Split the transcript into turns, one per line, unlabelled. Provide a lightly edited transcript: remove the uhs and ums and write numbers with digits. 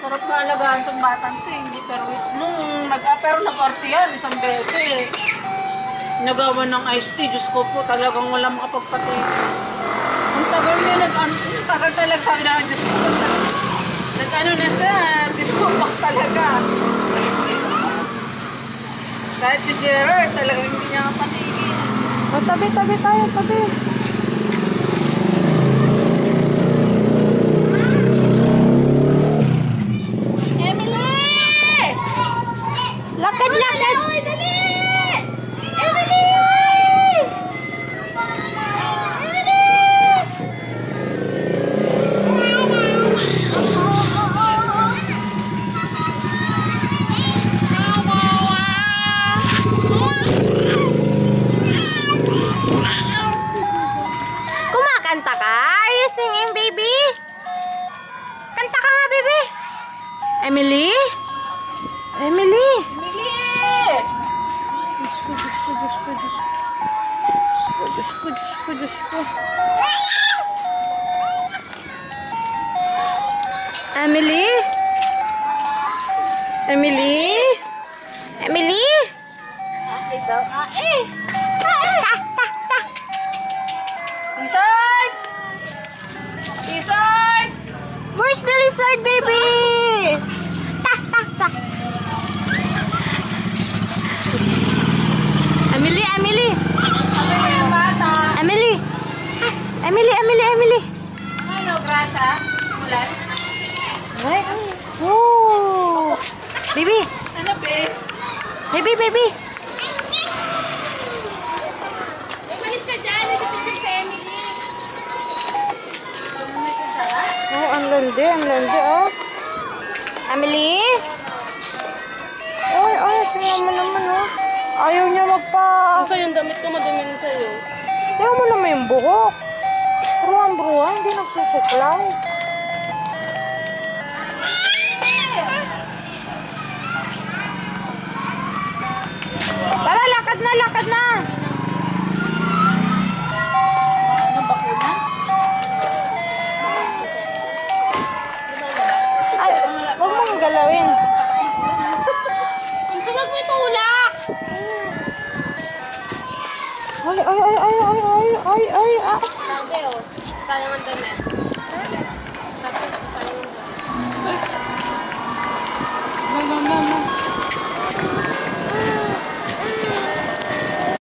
Sarap na alagaan itong batang ito, hindi pero nung pero nag-arte yan, isang beses. Nagawa ng iced tea, Diyos ko po, talagang wala makapagpati. Ang tagal niya, tagal talaga sabi namin, Diyos ko po talaga. Nag-ano na siya, binubak talaga. Kahit si Gerard, talagang hindi niya mapatigil.
O, tabi tayo, tabi. Lakad!
Dali!
Kumakanta ka? Are you singing, baby? Kanta ka nga, baby. Emily? Emily? Diyos ko. Emily? Emily? Emily?
Ito. Lizard! Lizard!
Where's the lizard, baby? Emily, Emily.
Sabi mo yung bata.
Emily. Emily, Emily, Emily.
Ano, grasa? Mulan?
Ay. Oh. Baby.
Ano, babe?
Baby, baby.
Umalis ka dyan. Ito picture si Emily.
Oh, ang landi, oh. Emily? Ay, tingnan mo naman, oh. Ayaw niya
Kasi yung damit ko madumi sa'yo.
Tingnan mo naman yung buhok. Bruhan, hindi nagsusuklay. Tara, lakad na.
Ano, bakuna?
Ay, huwag mong galawin.
Ang suwag mo itulak!
Ay.
Sabi, oh. Sayang ang damit. Sabi, sayang ang damit.
No.